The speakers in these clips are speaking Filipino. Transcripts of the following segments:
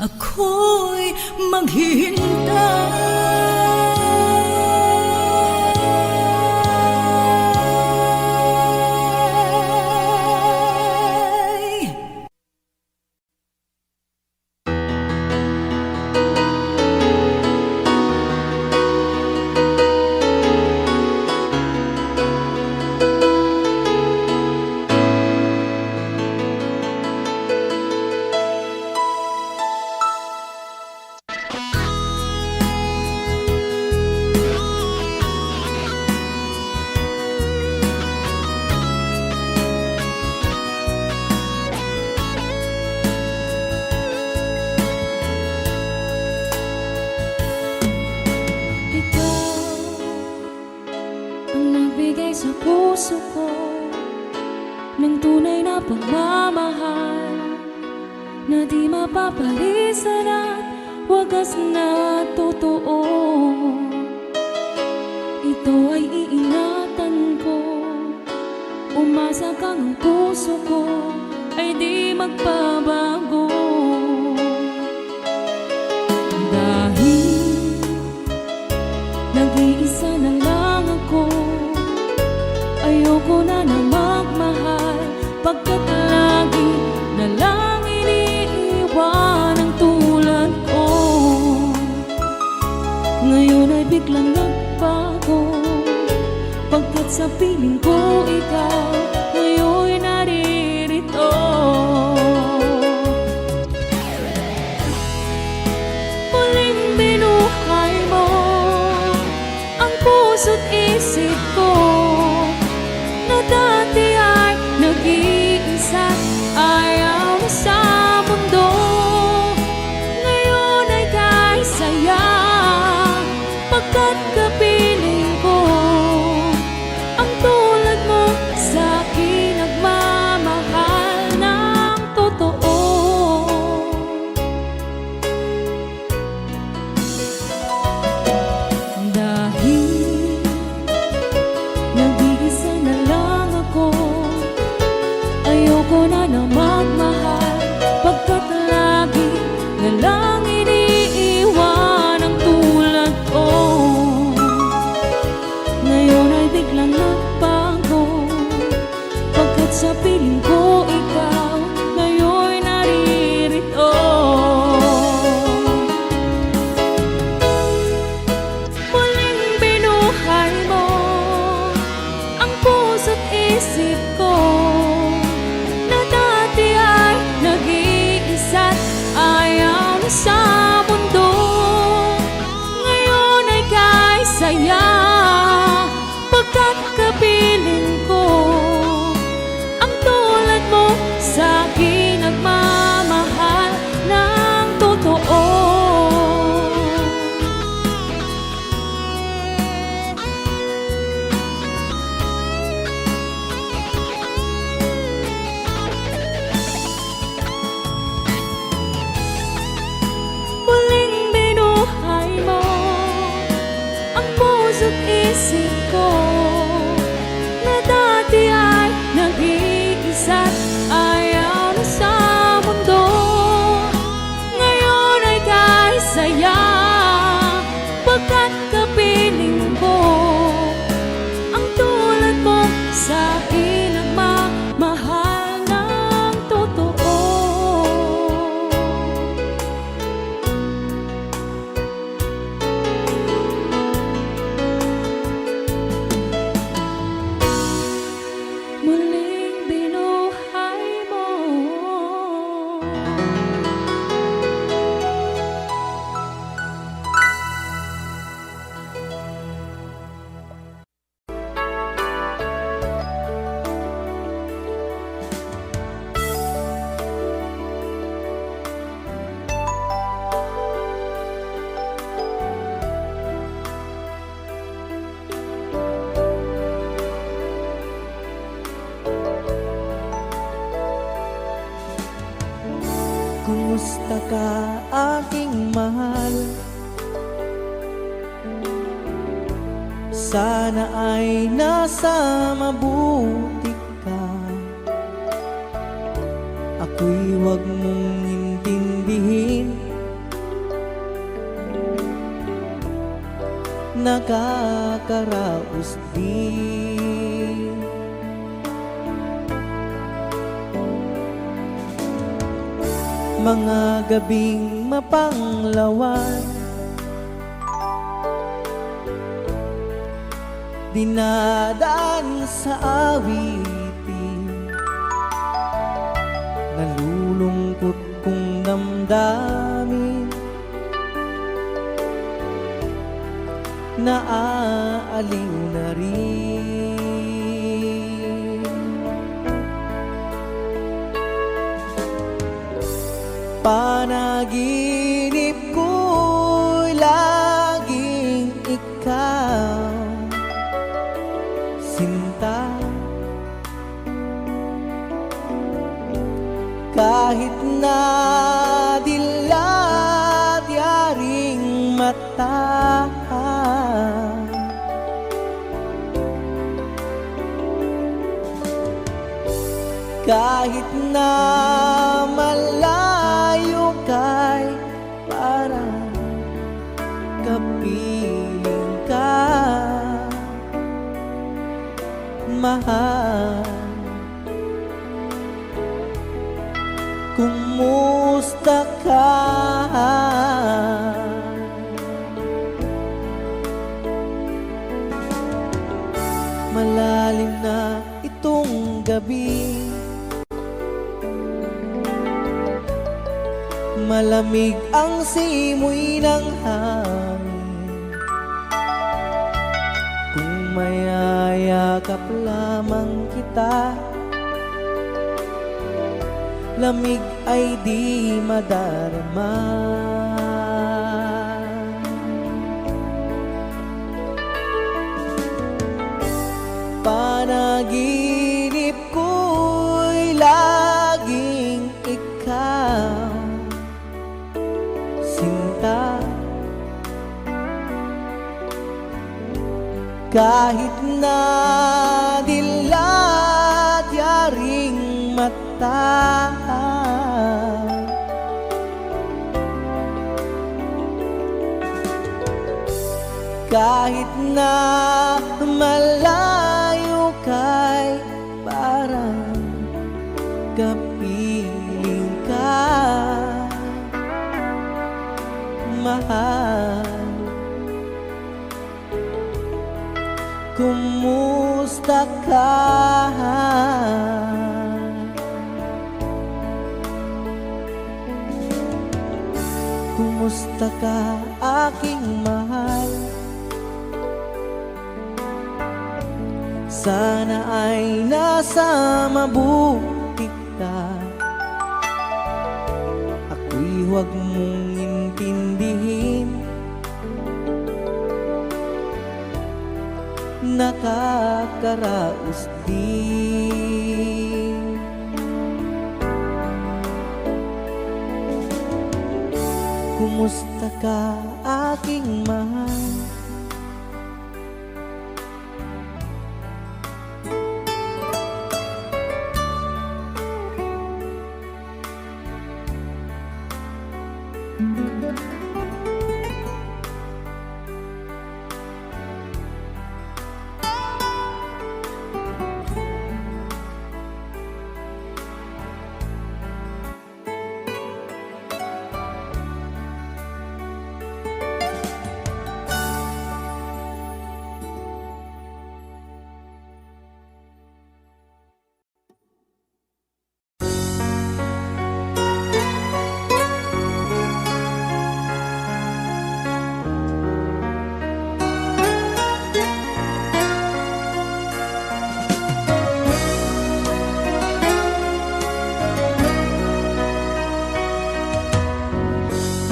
Ako'y maghihintay. Sa puso ko ng tunay na pagmamahal na di mapapalisan at wagas na totoo. Ito ay iingatan ko, umasa kang ang puso ko ay di magbabago. Dahil nag-iisa na lang ako, ayoko na magmahal, pagkat lagi na lang iniiwan ang tulad ko. Ngayon ay biglang nagbago, pagkat sa piling ko ikaw ngayon'y naririto. Muling binuhay mo ang puso't isip ko, dati ay nag-iisa't ayaw na sa mundo. Ngayon ay kahit saya, pagkat gabi saya, pagkat kapiling ko ang tulad mo sa akin nagmamahal ng totoo. Muling binuhay mo ang puso't isip ko na dati ay nag-iisa't ayaw na sa mundo. Ngayon ay kahit saya, pagkat kapiling ko ang tulad mo sa akin nagmamahal ng totoo. Muling binuhay mo. Kumusta ka, aking mahal? Sana ay nasa mabuti ka. Ako'y huwag mong intindihin, nakakaraos din. Mga gabing mapanglawan, dinadaan sa awitin, nalulungkot kong damdamin, naaaliw na rin. Panaginip ko'y laging ikaw, sinta. Kahit na dilat yaring mata, kahit na malayo kay parang kapiling ka, mahal. Kumusta ka? Malalim na itong gabi, malamig ang simoy ng hangin. Kung mayayakap lamang kita, lamig ay di madarama. Panaginip ko'y laging ikaw, sinta. Kahit na dilat yaring mata, kahit na malayo kay parang kapiling ka, mahal. Kumusta ka? Kumusta ka, aking mahal? sana ay nasa mabuti ka. Ako'y huwag mong intindihin, nakakaraos din. Kumusta ka, aking mahal?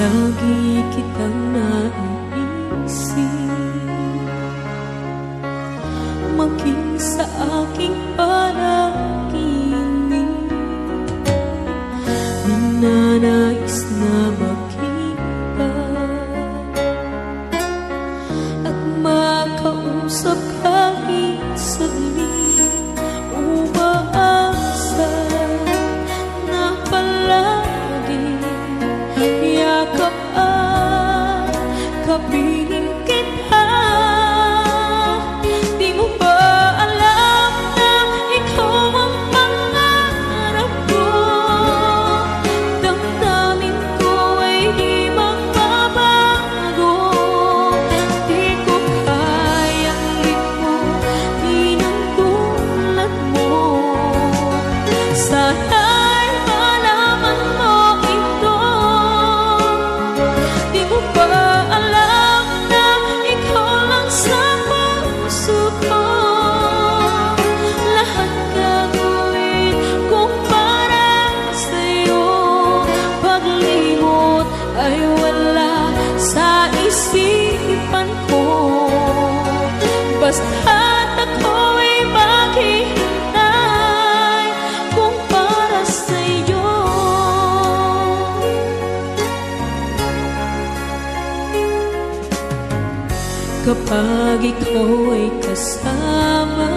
Lagi kitang naiisip, maging sa aking panaginip. Ninanais na makita at makausap kahit saglit. Umaasa na palagi yakap at kapiling kita. Di mo ba alam na ikaw ang pangarap ko? Damdamin ko ay di magbabago. Di ko kayang limutin ang tulad mo. Sana'y malaman mo ito. Di mo ba alam na ikaw lang sa puso ko? Lahat gagawin kong para sa'yo. Paglimot ay wala sa isipan ko. Basta't ako'y maghihintay kung para sa'yo. Kapag ikaw ay kasama,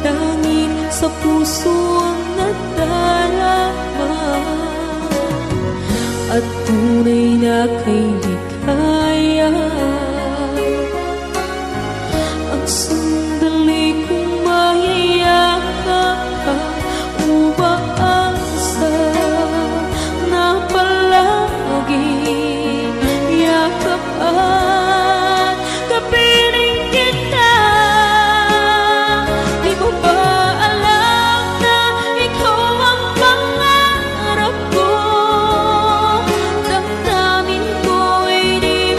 tanging sa puso ang nadarama, at tunay na kay likaya. Ang sandali kong mayayakap ka, umaasa na palagi yakap at kapiling kita. Di mo ba alam na ikaw ang pangarap ko? Damdamin ko ay di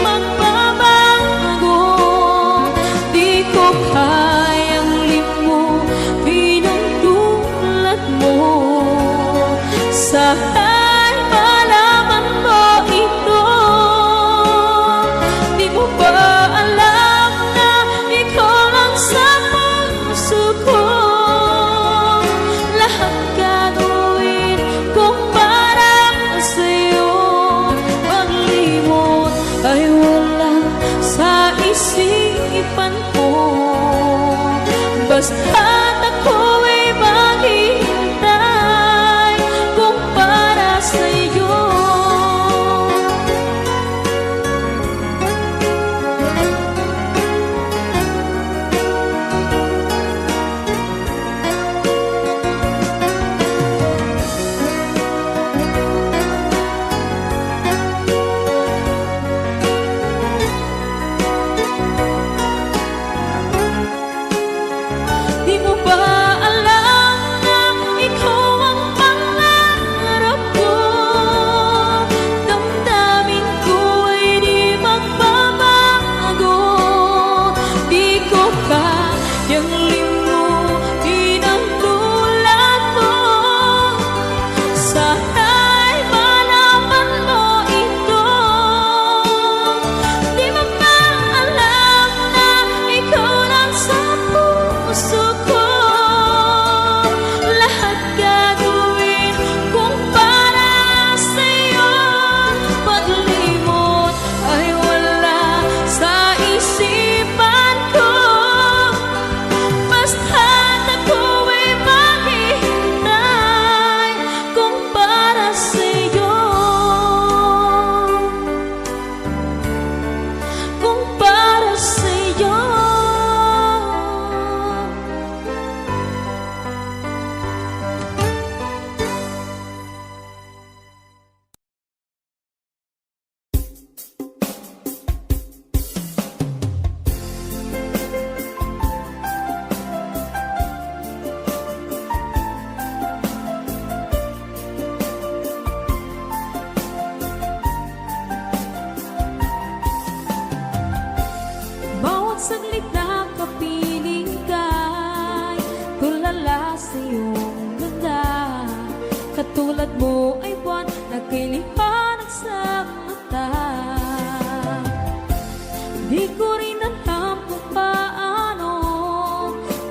Di ko rin alam kung paano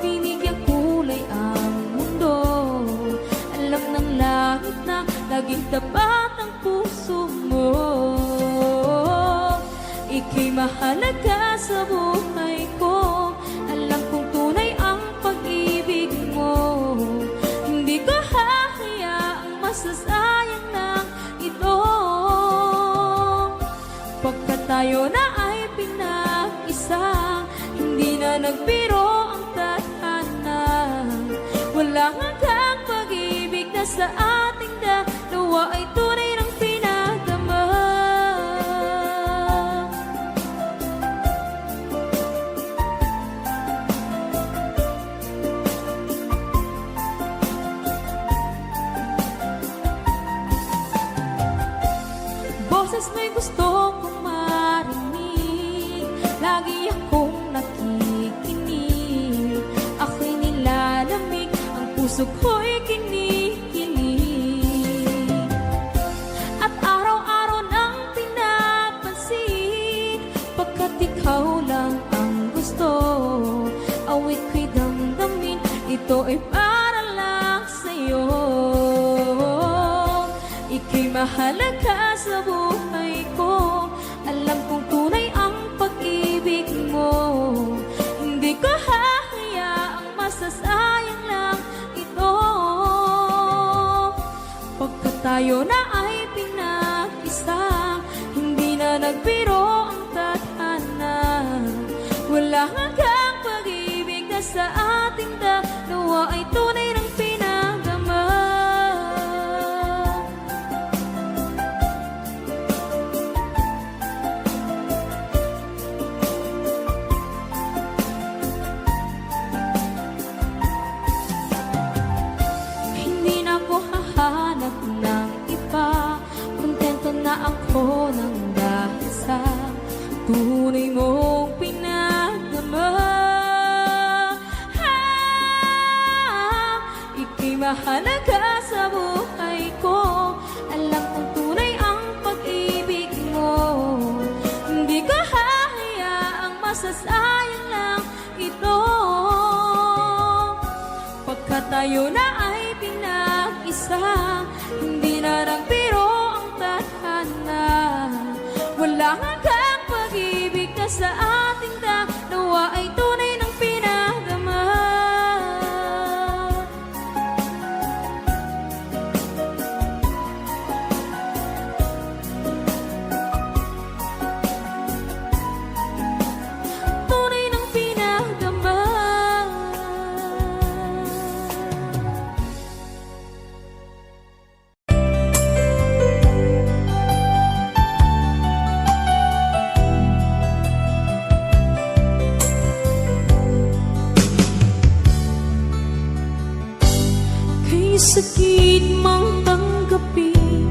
binigyan kulay ang mundo. Alam ng langit na laging tapat ang puso mo. Ika'y mahalaga sa buhay ko. Alam kong tunay ang pag-ibig mo. Hindi ko hahayaang masasayang na ito. Pagkat tayo na ay pinag-isa, hindi na nagbiro ang tadhana. Walang hanggang pag-ibig na sa ating dalawa ay tunay ng pinagdama. Boses mo'y gusto kong marinig, lagi akong nakikinig. Ako'y nilalamig, ang puso ko'y kinikilig. At araw-araw nang pinapansin, pagkat ikaw lang ang gusto. Awit ko'y damdamin, ito ay para lang sa'yo. Ika'y mahalaga sa buhay ko. Alam kong tunay ang pag-ibig mo. Hindi ko hahayaang masasayang lang ito. Pagkat tayo na ay pinag-isa, hindi na nagbiro ang tadhana. Wala hanggang pag-ibig na sa ating dalawa ay tunay ng pinagdama. Hindi na ako hahanap ng iba, kontento na ako ng dahil sa tunay mong pinagdama. Ika'y mahalaga sa buhay ko. Alam kong tunay ang pag-ibig mo. Hindi ko hahayaang masasayang lang ito. Pagkat tayo na ay pinag-isa, hindi na nagbiro ang tadhana. Wala hanggang pag-ibig na sa ating dalawa ay tunay ng pinagdama. Tunay ng pinagdama. Kay sakit mang tanggapin,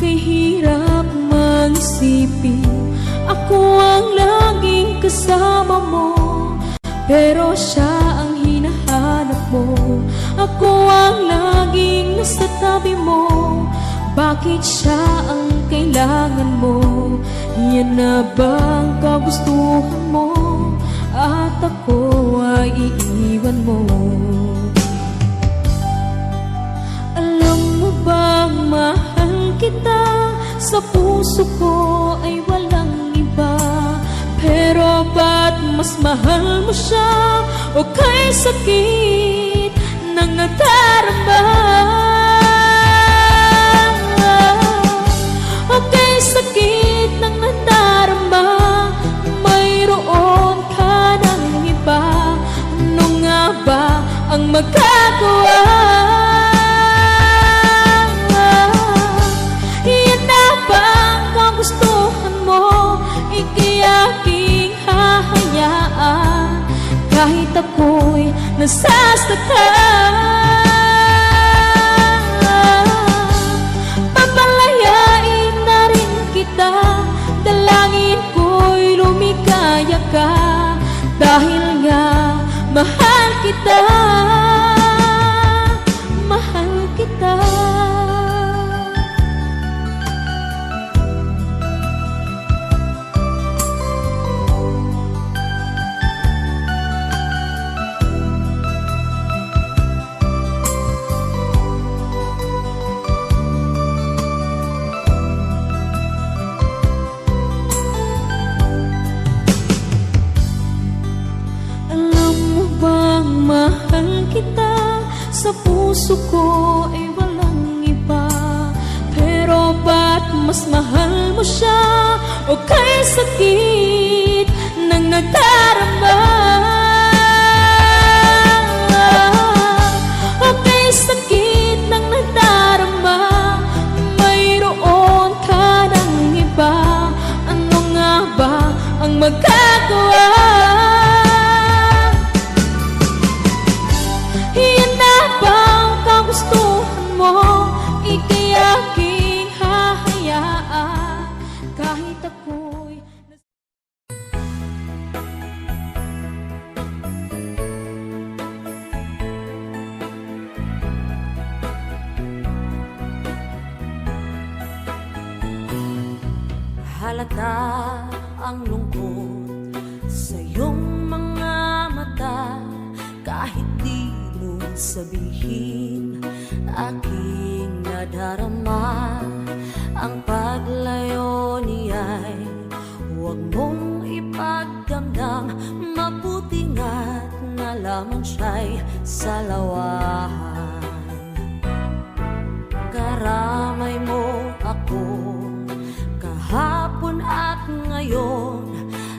kay hirap mang isipin, ako ang laging kasama mo, pero siya ang hinahanap mo. Ako ang laging nasa tabi mo, bakit siya ang kailangan mo? Yan na bang kagustuhan mo, at ako ay iiwan mo? Alam mo bang mahal kita, sa puso ko ay walang iba. Pero ba't mas mahal mo siya, o kay sakit ng nadarama? O kay sakit ng nadarama, mayroon ka ng iba. Ano nga ba ang magagawa? Gustuhan mo, ika'y aking hahayaan, kahit ako'y nasasaktan. Papalayain na rin kita, dalangin ko'y lumikaya ka, dahil nga mahal kita, mahal kita. bang mahal kita? Sa puso ko ay walang iba. Pero ba't mas mahal mo siya? O kay sakit ng nadarama? O kay sakit ng nadarama? Mayroon ka ng iba. Ano nga ba ang magagawa? Yan na bang kagustuhan mo? Ika'y aking hahayaan kahit ako'y halata ang lungkot sa iyong mga mata. Kahit di mo sabihin, aking nadarama. Ang paglayo niya'y huwag mong ipagdamdam. Mabuti nga't nalaman siya'y salawahan. Karamay mo ako kahapon at ngayon.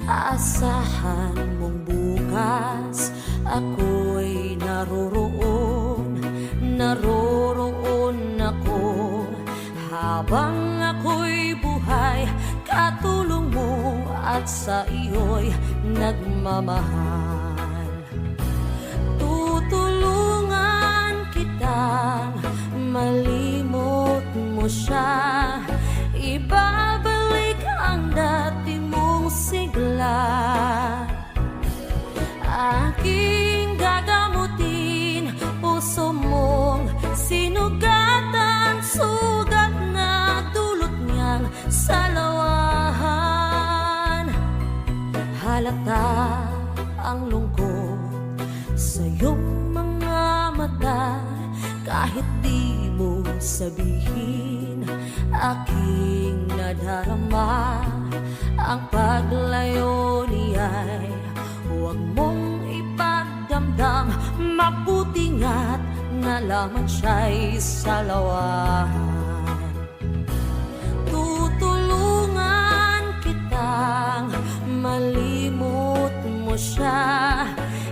Asahan mong bukas ako'y naroroon. Naroroon ako habang ako'y buhay. Katulong mo at sa iyo'y nagmamahal. Tutulungan kitang malimot mo siya. Ibabalik ang dati mong sigla. Aking gagamutin puso mong sinugatan. Sugat na dulot niyang salawahan. Halata ang lungkot sa iyong mga mata. Kahit di mo sabihin, aking nadarama. Ang paglayo niya'y huwag mong ipagdamdam. Mabuti nga't nalaman siya'y salawahan. Tutulungan kitang malimot mo siya.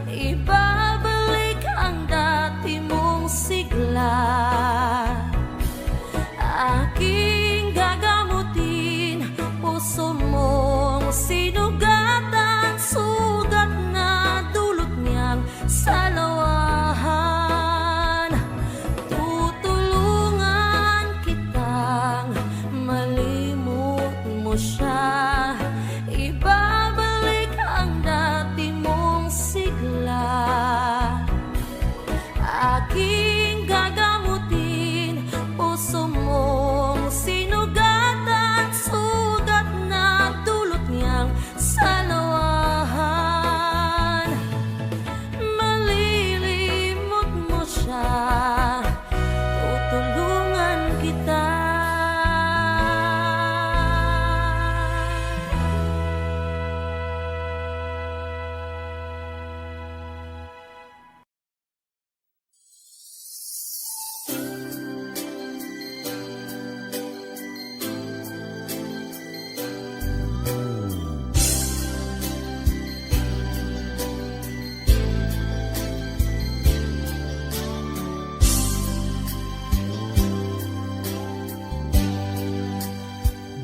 Ibabalik ang dati mong sigla. Aking gagamutin puso mong sinugatan. Sugat na dulot niyang salawahan. Tutulungan kitang malimot mo siya. Ibabalik ang dati mong sigla. Aking gagamutin puso mong sinugatan. Sugat na dulot niyang salawahan. Malilimot mo siya. Tutulungan kita.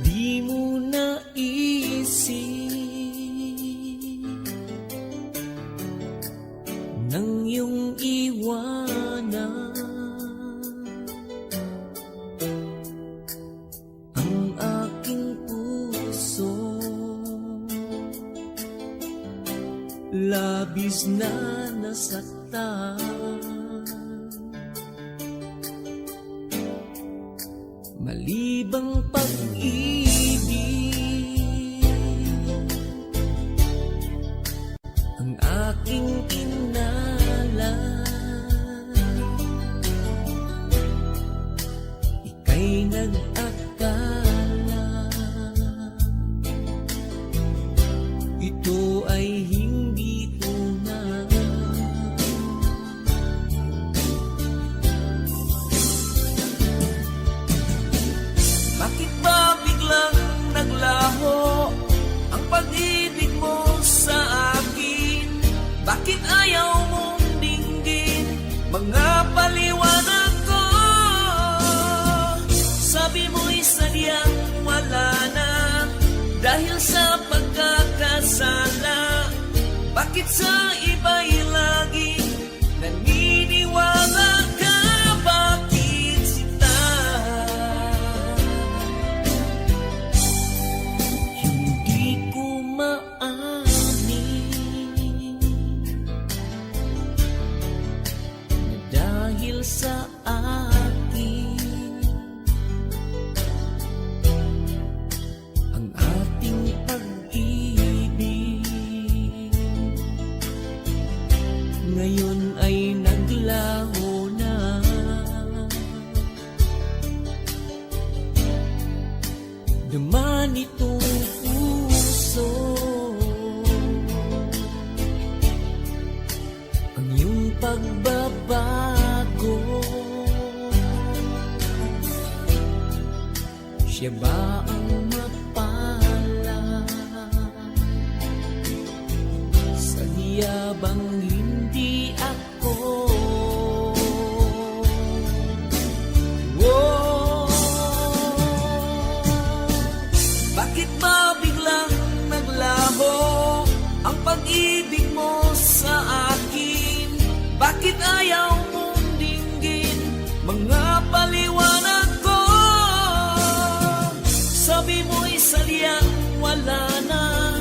Di mo naisip nang iyong iwanan ang aking puso. Labis na nasaktan. Malibang pag-ibig ang aking kinala. Ika'y nag-akala ito ay hindi tunay. sa akin ang ating pag-ibig. Ngayon ay naglaho na, naman itong puso ang iyong pagbabago. Siya ba ang mapala? Sadya bang hindi ako? Oh, bakit ba biglang naglaho ang pag-ibig mo sa akin? Bakit ayaw mong dinggin mga paliwanag ko? Sabi mo'y salyang wala na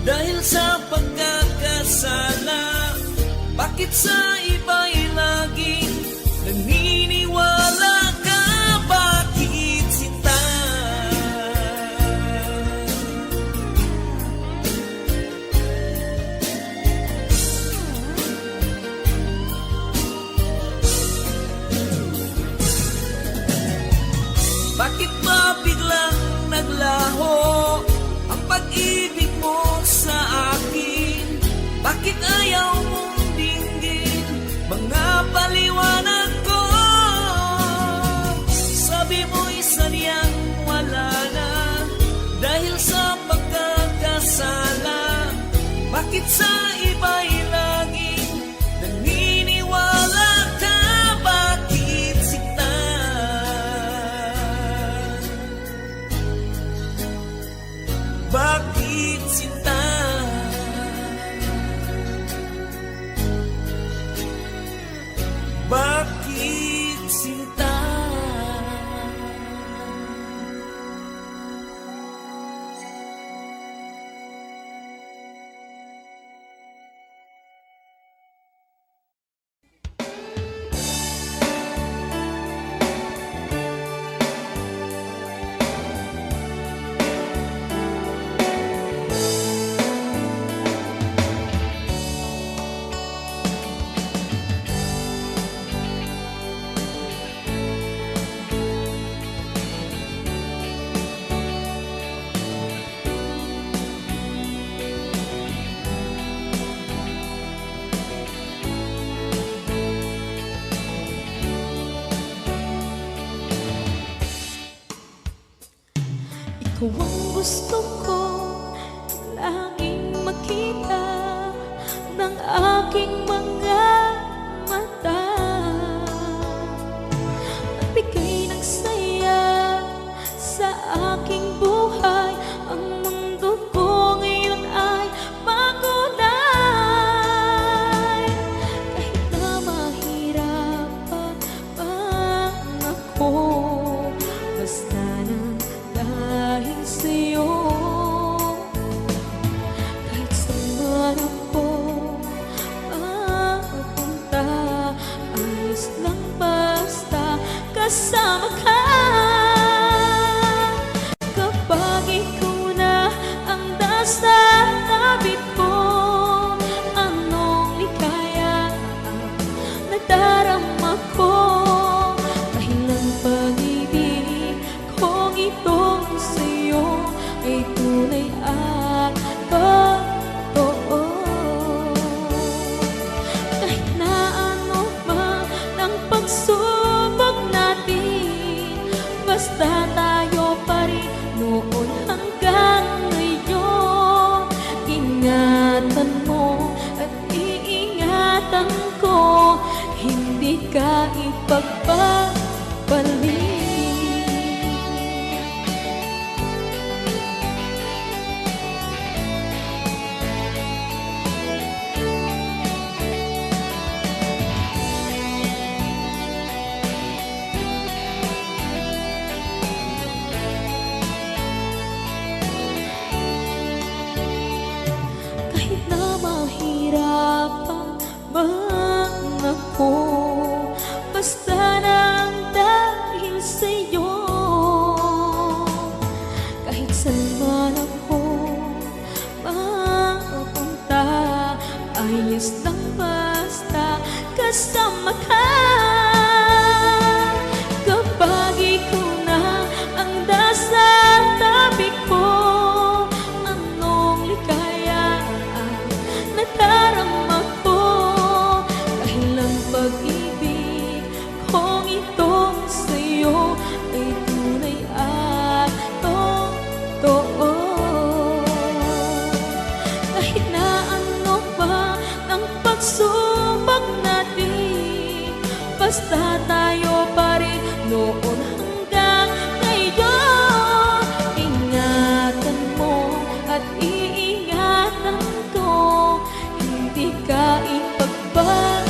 dahil sa pagkakasala. Bakit sa iba'y laging naniniwala ka? Bakit sinta? Bakit ba biglang naglaho ang pag-ibig mo sa akin? Bakit ayaw mong dinggin mga paliwanag ko? Sabi mo'y sadyang wala na dahil sa pagkakasala. Bakit sa iba'y laging naniniwala ka? Bakit sinta? Bakit sinta? Bakit sinta? Ikaw ang gusto ko laging makita ng aking mga mata. Nagbigay ng saya sa aking buhay. Ang mundo ko ngayon ay makulay. Kahit na mahirapan man ako, basta na dahil sa'yo. Kahit saan man ako mapunta, ayos lang basta kasama ka. Kapag ikaw na ang nasa tabi ko, anong likaya ang nadarama ko? Dahil ang pag-ibig kong itong sa'yo ay tunay at totoo. Kahit na ano man ang pagsubok natin, basta tayo pa rin noon hanggang ngayon. Ingatan mo at iingatan ko, hindi ka ipagpapalik. Kahit na mahirapan man ako, basta ayos lang basta kasama ka. Kapag ikaw na ang nasa tabi ko, anong ligaya ang nadarama ko. Dahil ang pag-ibig kong itong sa'yo ay tunay at totoo. Kahit na ano pa ang pagsubok natin, basta tayo pa rin noon hanggang ngayon. Ingatan mo at iingatan ko, hindi ka ipagbabalik.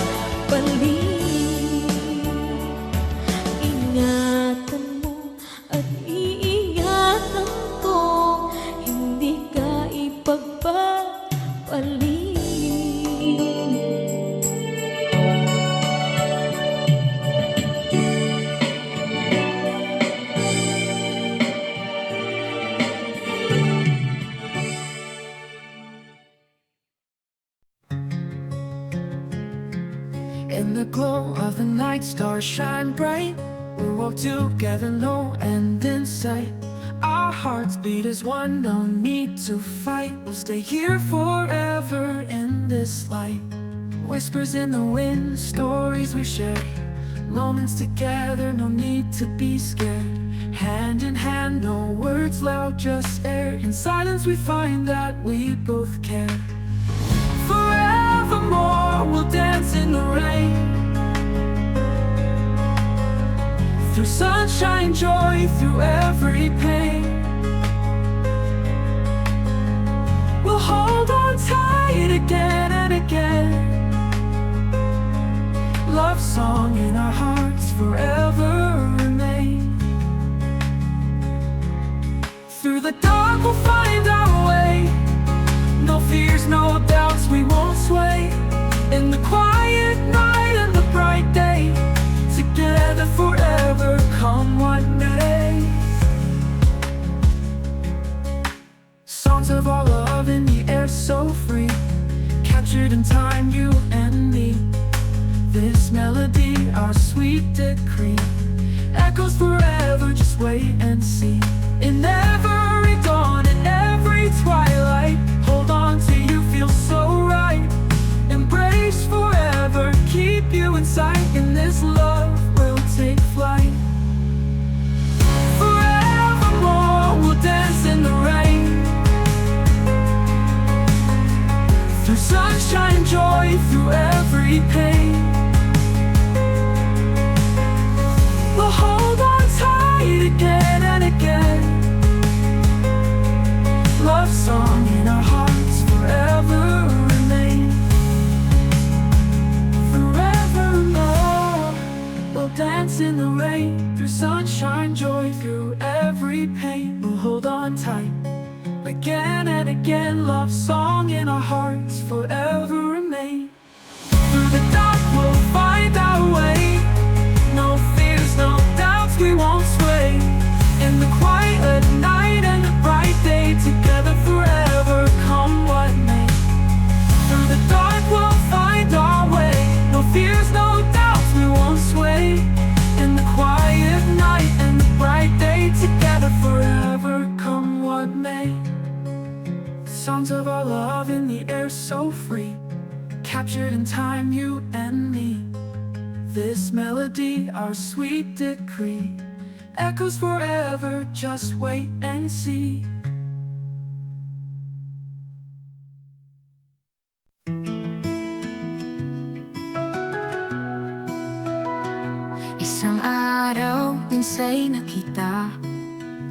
Ingatan mo at iingatan ko, hindi ka ipagbabalik. In the glow of the night, stars shine bright. We walk together low and in sight. Our hearts beat as one, no need to fight. We'll stay here forever in this light. Whispers in the wind, stories we share. Moments together, no need to be scared. Hand in hand, no words loud, just air. In silence we find that we both care. Forevermore we'll dance in the rain. Through sunshine, joy, through every pain. We'll hold on tight again and again. Love song in our hearts forever remain. Through the dark we'll find our way. No fears, no doubts, we won't sway. In the quiet night and the bright day, together forever, come what may. Songs of our love in the air so free, captured in time, you and me. This melody, our sweet decree, echoes forever, just wait and see. In every dawn, in every twilight, hold on to you, feel so right. Embrace forever, keep you in sight. In this love we'll take flight. Forevermore we'll dance in the rain. Through sunshine, joy, through every pain. We'll hold on tight again and again. Love song in our hearts forever remain. Forevermore we'll dance in the rain. Through sunshine, joy, through every pain. We'll hold on tight again and again. Love song in our hearts forever remain. Through the dark we'll find our way. No fears, no doubts, we won't sway. In the quiet night and the bright day, together forever, come what may. Through the dark we'll find our way. No fears, no doubts, we won't sway. In the quiet night and the bright day, together forever, come what may. Songs of our love in the air so free, captured in time, you and me. This melody, our sweet decree, echoes forever, just wait and see. Isang araw, minsa'y nakita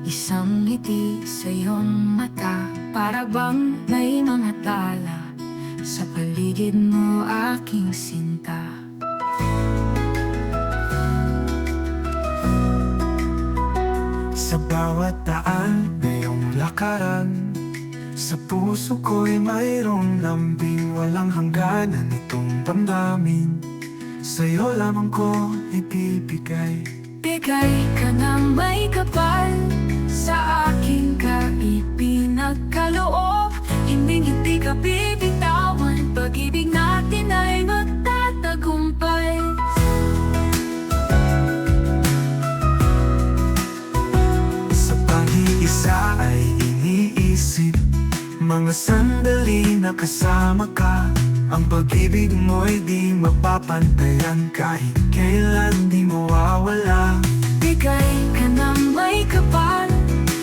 isang ngiti sa iyong mata. Para bang may mga tala sa paligid mo, aking sinta. Sa bawat daan, iyong lakaran, sa puso ko'y mayroong lambing. Walang hangganan itong damdamin, sa'yo lamang ko ibibigay. Bigay ka ng may kapal, sa akin ka ipinagkaloob. Hindi ka bibitawan, pag-ibig na kasama ka. Ang pag-ibig mo'y di mapapantayan, kahit kailan di mawawala. Bigay ka ng may kapal,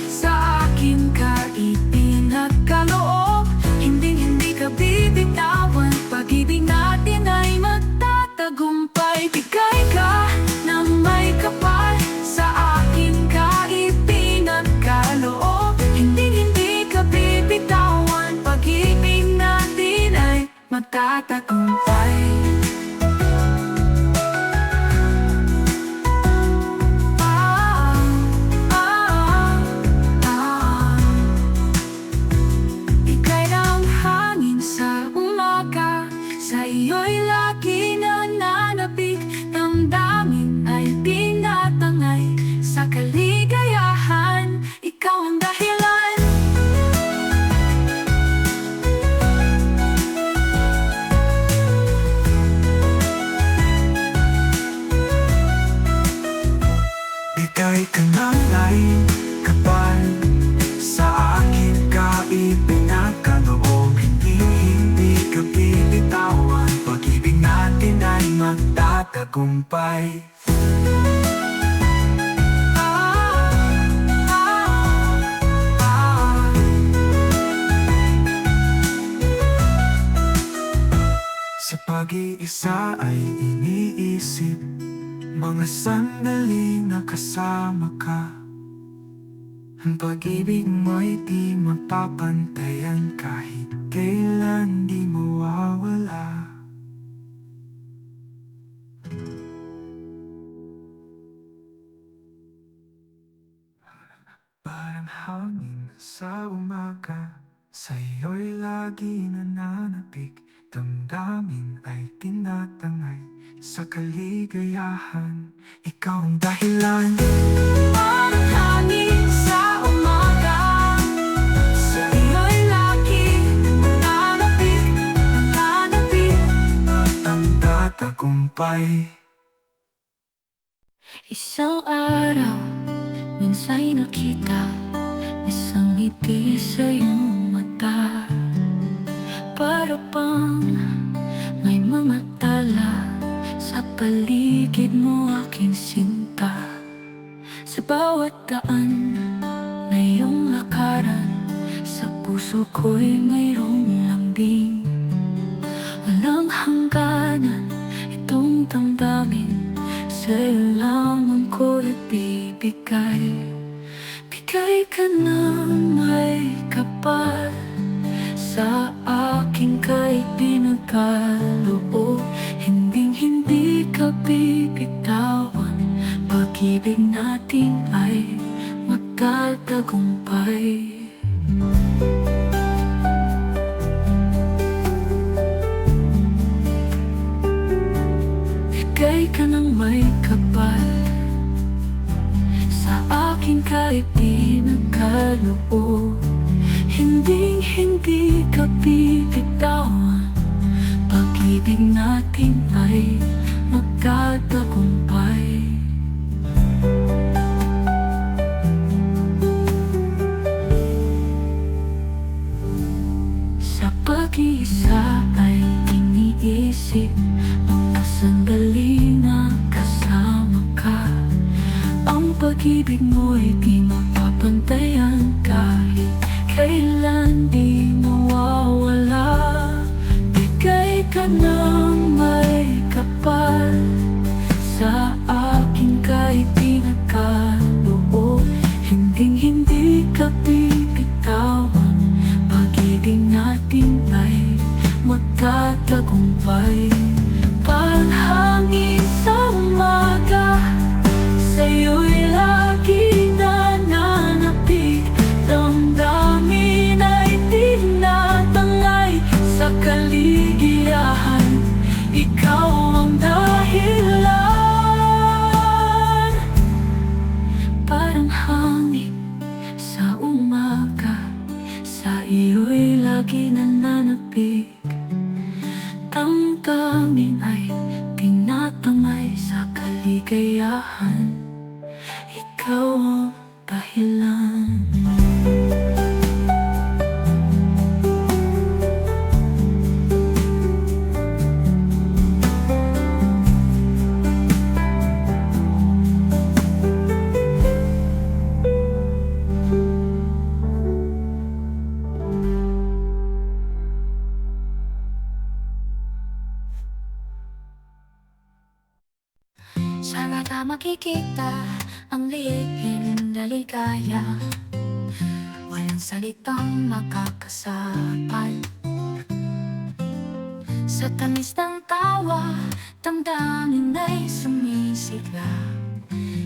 sa akin ka ipinagkaloob. Hindi ka bibitawan, pag-ibig natin ay magtatagumpay. Bigay ka ng may kapal, sa akin ka ipinagkaloob. Hindi ka bibitawan, pag-ibig natin ay magtatagumpay. Ika'y ng hangin sa umaga, sa iyo'y lagi nananapik. Damdamin ay tinatangay, sa kaligayahan ikaw ang dahilan. Ika'y kanangay kapal, sa akin ka ipinagkaloob. Hindi ka bibitawan, pag-ibig natin ay magtatagumpay. Sa pag-iisa ay iniisip mga sandali na kasama ka. Ang pag-ibig mo'y di mapapantayan, kahit kailan di mawawala. Parang hangin sa umaga, sa iyo'y lagi nananapik. Damdamin ay tinatangay, sa kaligayahan ikaw ang dahilan. Parang hangin sa umaga, sa iyo'y lagi nananapik. Ang tatagumpay. Isang araw, minsa'y nakita isang ngiti sa iyong mata. Para bang may mga tala sa paligid mo, aking sinta. Sa bawat daan na iyong lakaran, sa puso ko'y mayroong lambing. Walang hangganan itong damdamin, sa'yo lamang ko ibibigay. Bigay ka ng may kapal, sa akin ka'y pinagkaloob. Hindi ka bibitawan, pag-ibig natin ay magtatagumpay. Bigay ka ng may kapal, sa akin ka'y pinagkaloob. Hindi ka bibitawan, pag-ibig natin ay magtatagumpay. Sa pag-iisa ay iniisip mga sandali na kasama ka. Ang pag-ibig mo'y di mapapantayan, kahit kailan di mawawala. Bigay ka ng may kapal, sa akin ka'y pinagkaloob. Hindi ka bibitawan, pag-ibig natin ay magtatagumpay. Parang hangin sa umaga, sa'yo'y lagi nananapik. Damdamin ay tinatangay, sa kaligayahan ikaw ang dahilan. Parang hangin sa umaga, sa iyo'y lagi nananapik. Damdamin ay tinatangay, sa kaligayahan ikaw ang dahilan. Sa mata makikita ang lihim na ligaya, walang salitang makakasapat. Sa tamis ng tawa, damdamin ay sumisigla.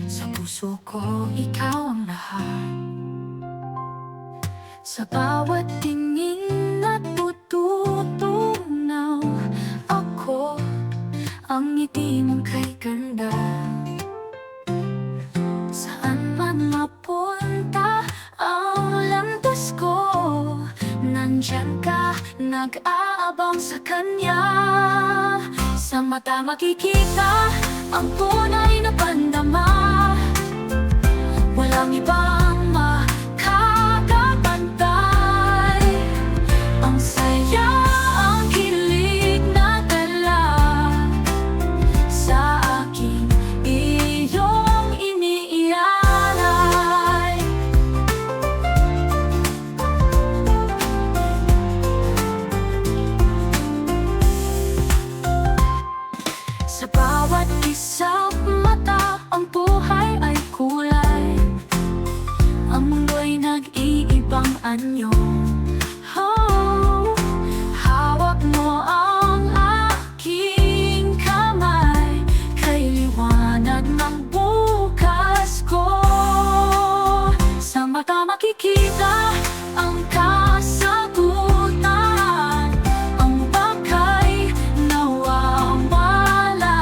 Sa puso ko, ikaw ang lahat. Sa bawat tingin natututunaw ako, ang ngiti mong kay ganda. Saan man mapunta ang landas ko, nandyan ka, nag-aabang sa kanya. Sa mata makikita ang tunay na pandama, walang ibang makakapantay. Ang saya, ang kilig na dala sa aking iyong iniialay. Sa bawat isang mata, ang buhay ay kulay. Ang mundo'y nag-iibang anyo. Oh, hawak mo ang aking kamay, kay liwanag ng bukas ko. Sa mata makikita ang kasagutan, ang bagay nawawala.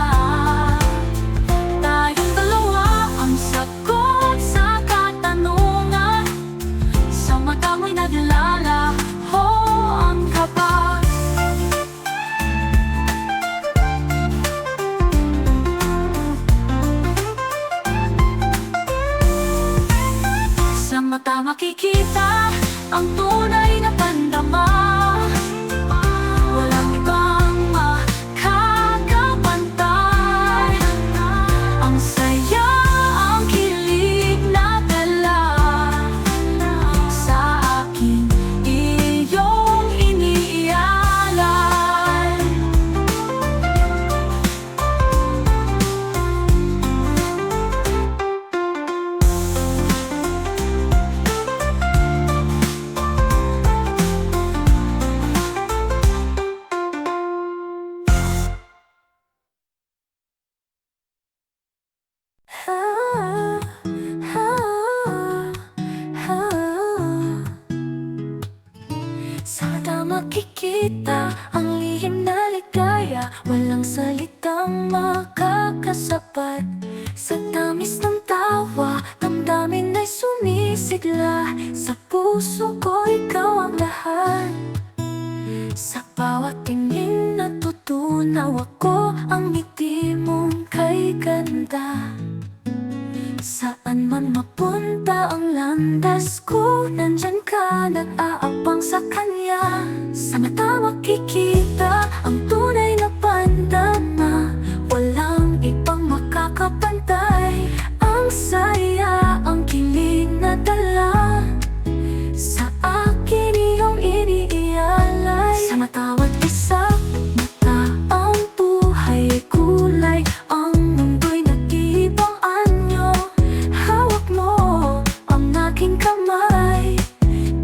Tayong dalawa ang sagot sa katanungan. Sa mata mo'y naglalaho ang kapag. Sa mata makikita ang tunay na pandama, walang ibang makakapantay. Ang saya, ang kilig na dala sa aking iyong iniialay. Sa mata makikita ang lihim na ligaya, walang salitang makakasapat. Sa tamis ng tawa, damdamin ay sumisigla. Sa puso ko, ikaw ang lahat. Sa bawat tingin natutunaw ako, ang ngiti mong kay ganda. Saan man mapunta ang landas ko, nandyan ka, nag-aabang sa kanya. Sa mata makikita ang tunay na pandama, walang ibang makakapantay. Ang saya, ang kilig na dala sa akin iyong iniialay. Sa matawag isa mata, ang buhay ay kulay. Ang mundo'y nag-iibang anyo. Hawak mo ang aking kamay,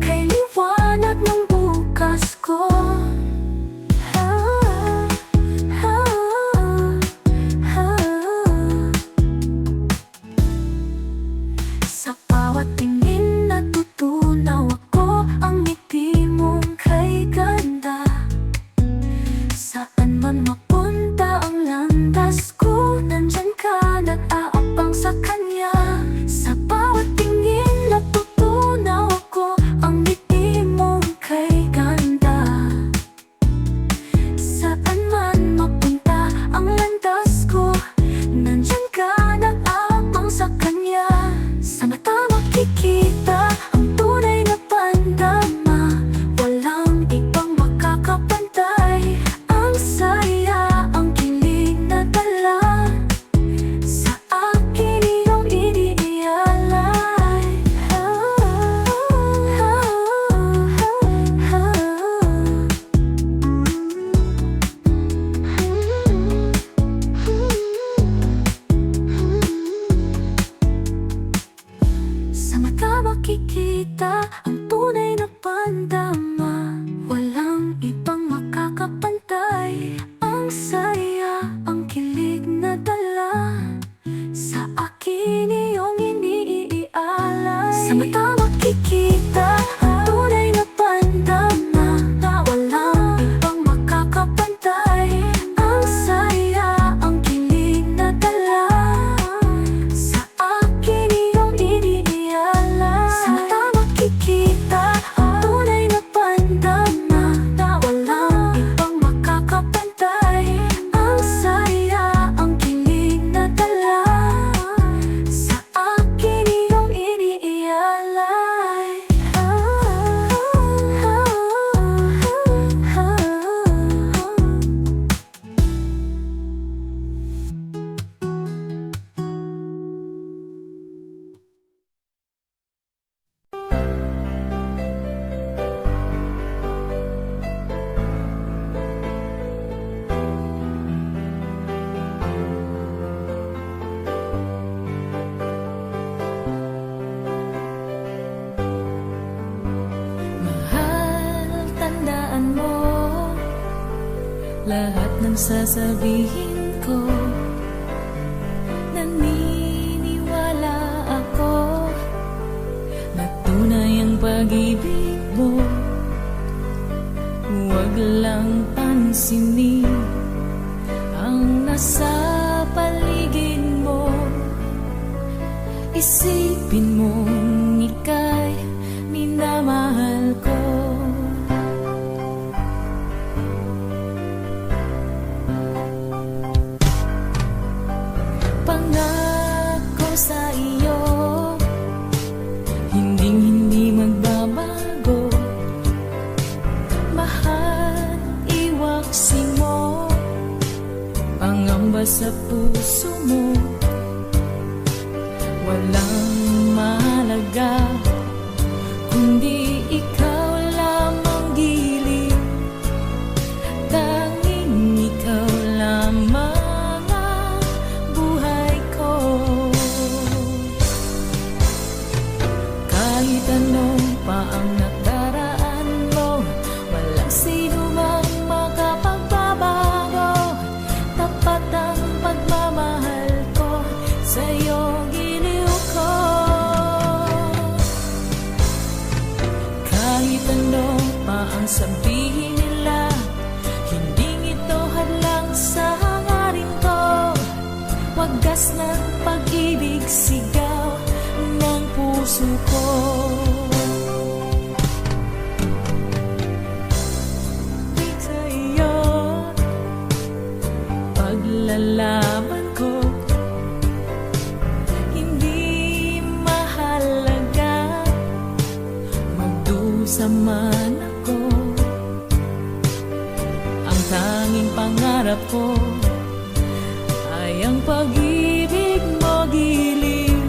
kay liwanag ng bukas ko. lahat ng sasabihin ko. Naniniwala ako na tunay ang pag-ibig mo. Huwag lang pansinin ang nasa paligid mo. Isipin mong ika'y minamahal ko. Pangako sa iyo, hindi magbabago. Mahal, iwaksi mo pangamba sa puso mo. Walang mahalaga kundi ikaw lamang giliw. Tanging ikaw lamang ang buhay ko. Kahit ano pa ang nakaraan mo, walang sino mang makapagbabago. Tapat ang pagmamahal ko sa'yo, giliw ko. Kahit ano pa ang sabihin nila, hindi ito hadlang sa hangarin ko. Wagas ng pag-ibig, sigaw ng puso ko. Sa iyo, paglalaban ko, hindi mahalaga magdusa man ako. Ang tanging pangarap ko ay ang pag-ibig mo, giliw.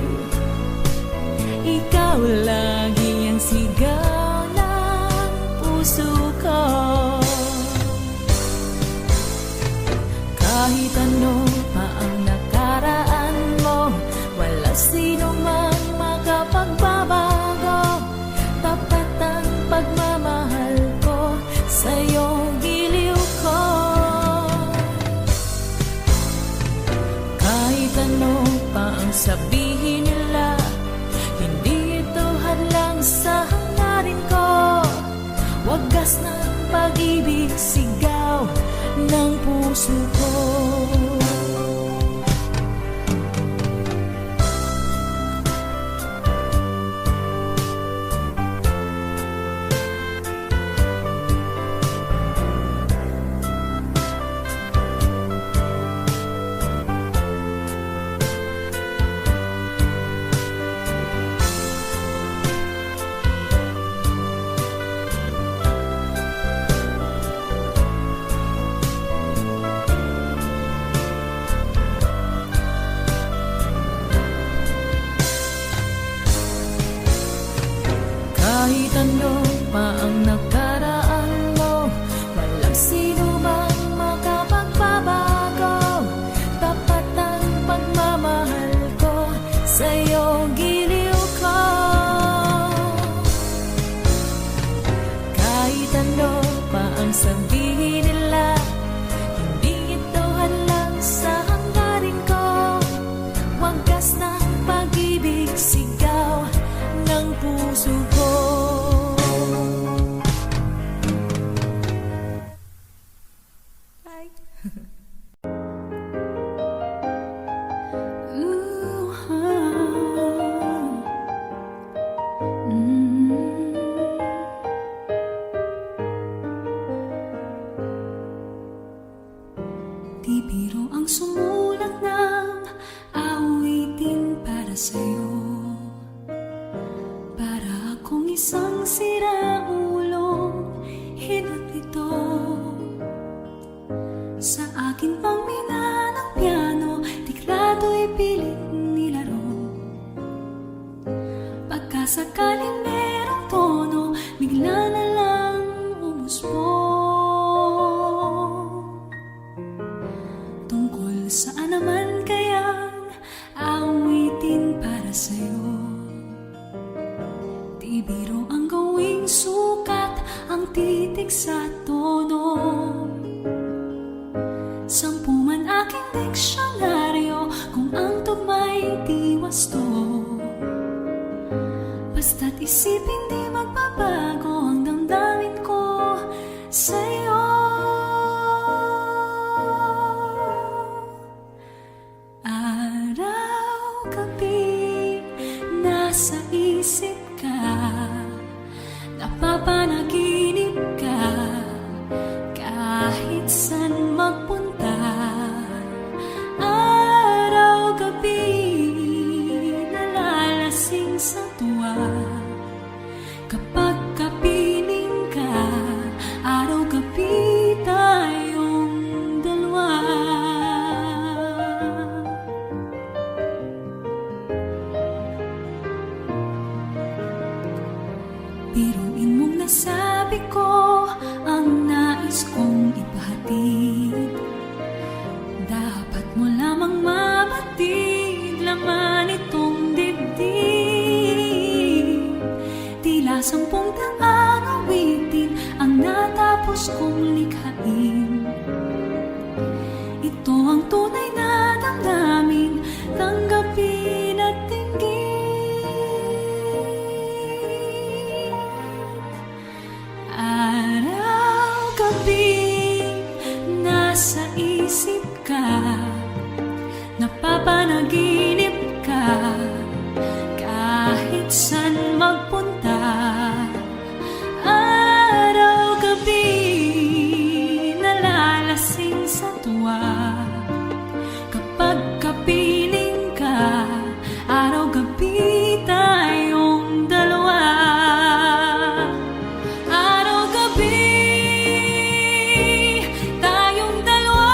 Ikaw lagi ang sigaw ng puso ko. Kahit ano pa ang nakaraan mo, wala sino mang makapagbabago. Tapat ang pagmamahal ko sa'yo, giliw ko. Kahit ano pa ang sabihin nila, hindi ito hadlang sa hangarin ko. Wagas ng pag-ibig, sigaw ng puso ko. Kahit ano pa ang nakaraan mo, walang sino mang makapagbabago. Tapat ang pagmamahal ko sa'yo, giliw ko. Kahit ano pa ang sabihin nila, hindi ito hadlang sa hangarin ko. Wagas ng pag-ibig, sigaw ng puso ko. Di biro ang sumulat ng awitin para sa'yo. Para akong isang siraulong hinatito sa akin pang mina ng piano, tiklado'y pilit nilaro. Pagkasakaling merong tono, bigla na lang umusbong. Tungkol saan naman kayang awitin para sa'yo? Di biro ang gawing sukat, ang titig sa tono. Sampu man aking diksyonaryo, kung ang tugma'y di wasto. Basta't isipin di magbabago ang damdamin ko sa'yo. Araw-gabi nasa isip ka, napapanaginip ka, kahit saan magpunta. Araw-gabi nalalasing sa tuwa, kapag kapiling ka. Araw-gabi tayong dalawa. Biruin mong nasabi ko ang nais kong ipahatid. Dapat mo lamang mabatid, laman itong dibdib. Tila 10 daang awitin ang natapos kong likhain. Ito ang tunay na damdamin, tanggapin at dinggin. Araw-gabi nasa isip ka, napapanaginip ka, kahit saan magpunta. Araw-gabi nalalasing sa tuwa, kapag kapiling ka. Araw-gabi tayong dalawa. Araw-gabi tayong dalawa.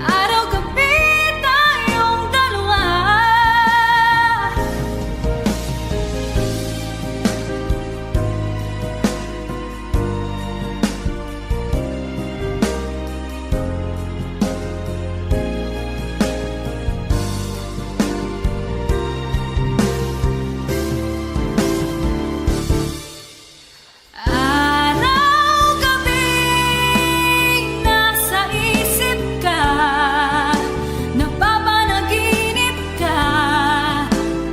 Araw-gabi tayong dalawa. Araw-gabi nasa isip ka, napapanaginip ka,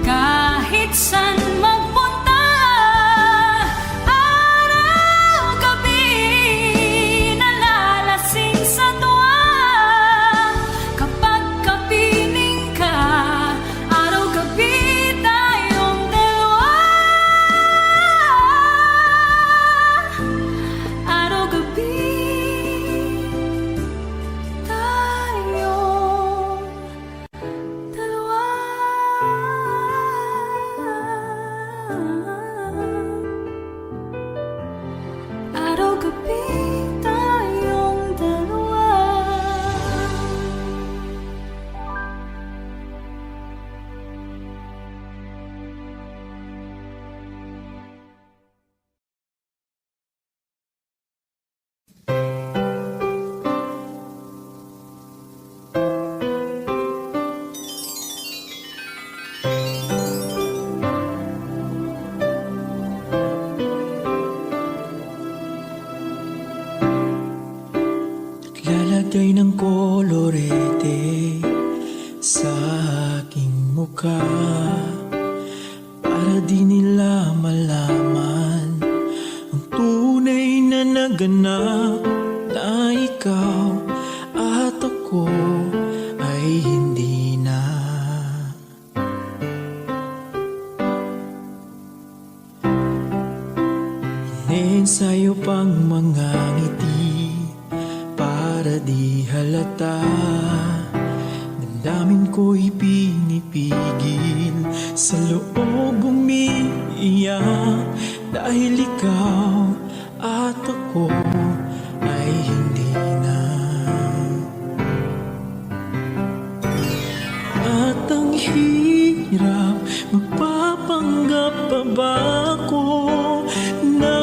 kahit saan magpunta. Araw-gabi nalalasing sa tuwa, kapag kapiling ka. Araw-gabi tayong dalawa. Araw-gabi tayong dalawa. Araw-gabi tayong dalawa. Lalagay ng kolorete sa aking mukha, para di nila malaman ang tunay na naganap, na ikaw at ako ay hindi na. Ine-ensayo pang mga ngiti para di halata, damdamin ko'y pinipigil, sa loob umiiyak, dahil ikaw at ako ay hindi na. At ang hirap, magpapanggap pa ba ako na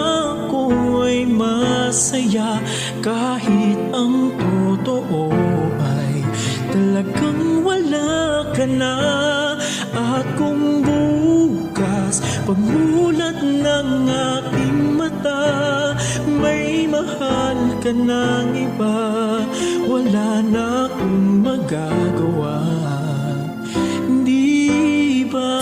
ako ay masaya? masaya kahit ang totoo ay talagang wala ka na. At kung bukas pagmulat ng aking mata may mahal ka ng iba, wala na akong magagawa, di ba?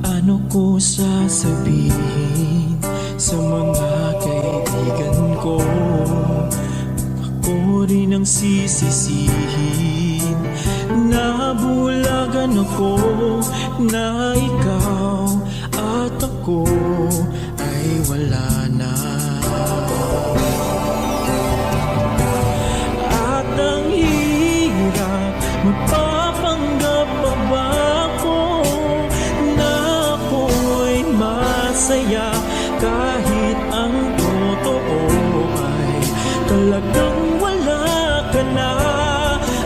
Paano ko sasabihin sa mga kaibigan ko? Ako rin ang sisisihin. Nabulagan ako na ikaw at ako ay wala na. At ang hirap magpapanggap pa ba ako na ako'y masaya kahit ang totoo ay talagang wala ka na.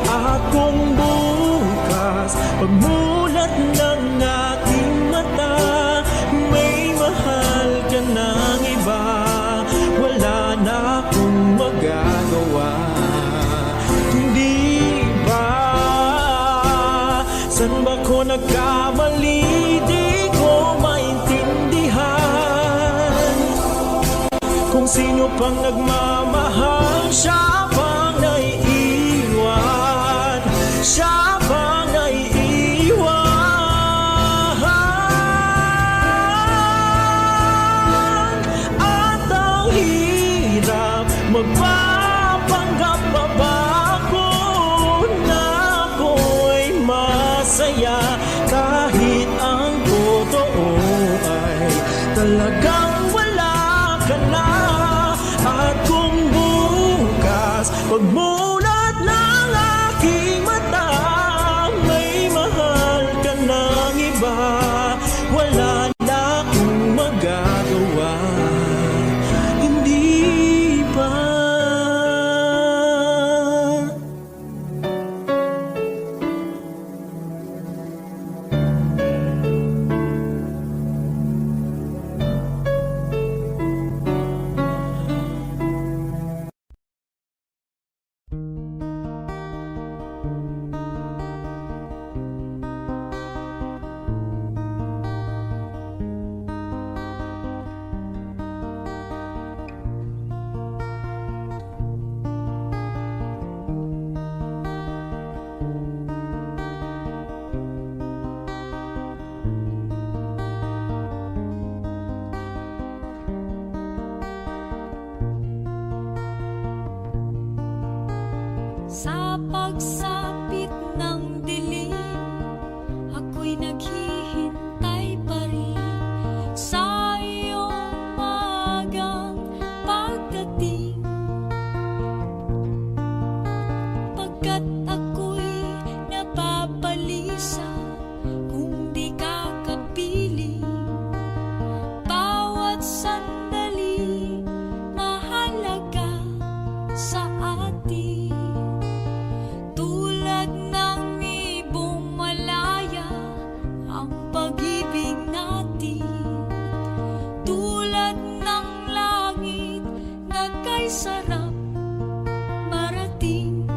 At kung bukas pagmulat ng aking mata may mahal ka ng iba, wala na akong magagawa, hindi ba? San ba ko nagkamali? Di ko maintindihan kung sino pang nagmamahal, siya pang naiiwan, siya pang naiiwan. At ang hirap magpapanggap pa ba ako na ako'y masaya kahit ang totoo ay talagang wala ka na. At kung bukas pagmulat ng aking mata may mahal ka ng iba, wala na akong magagawa, hindi ba? Sa pagsapit ng dilim, ako'y naghihintay pa rin sa iyong maagang pagdating. Pagkat ako'y napabalisa kung di ka kapiling, bawat sandali mahalaga sa atin. Tulad ng ibong malaya ang pag-ibig natin, tulad ng langit na kay sarap marating.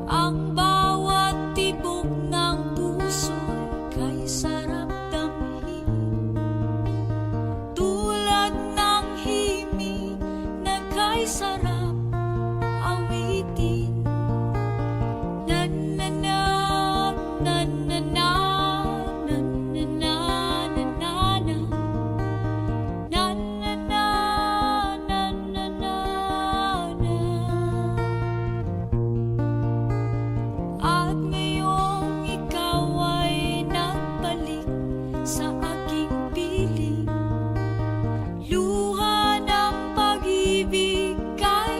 Ang bawat tibok ng puso'y kay sarap damhin, tulad ng himig na kay sarap awitin. Na na na na na na na na na na na na na na na na na na. At ngayong ikaw ay nagbalik sa aking piling, luha ng pag-ibig kay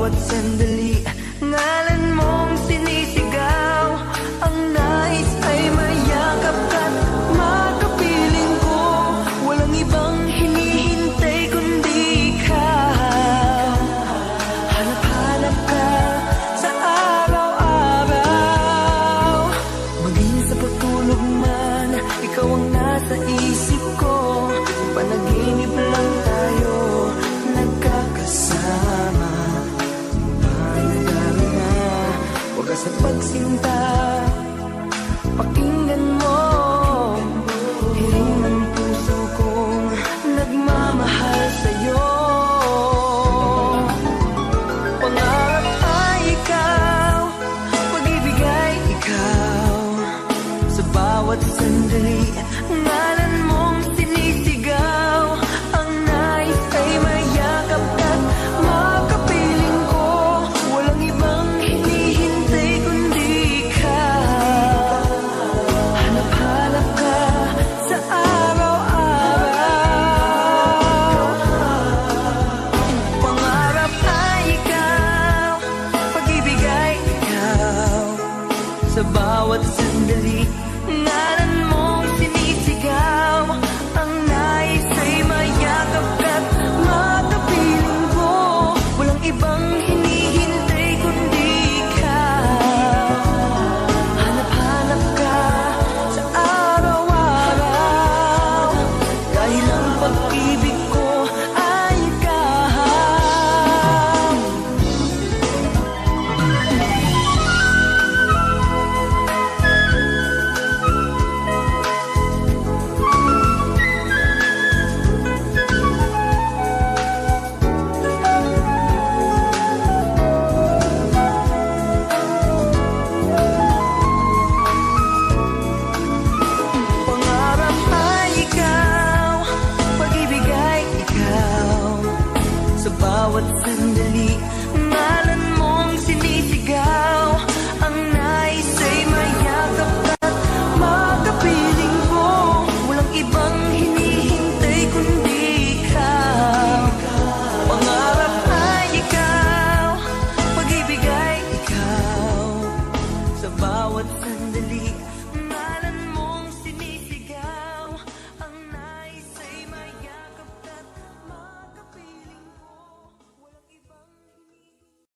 bawat sandali, ngalan mong sinisigaw. Ang nais ay mayakap ka't makapiling ko. Walang ibang hinihintay kundi ikaw. Hanap-hanap ka sa araw-araw. Maging sa pagtulog man, ikaw ang nasa isip ko. Panaginip lang tayo nagkakasama. Panadarama, wagas sa pagsinta. Pakinggan mo, hiling ng puso kong nagmamahal sa'yo. Pangarap ay ikaw, pag-ibig ay ikaw. Sa bawat sandali, ngalan mong sinisigaw. Ang nais ay mayakap at makapiling ko. Walang ibang hinihintay kundi ikaw. Hanap-hanap ka sa araw-araw. Pangarap ay ikaw, pag-ibig ay ikaw. Sa bawat sandali, ngalan mo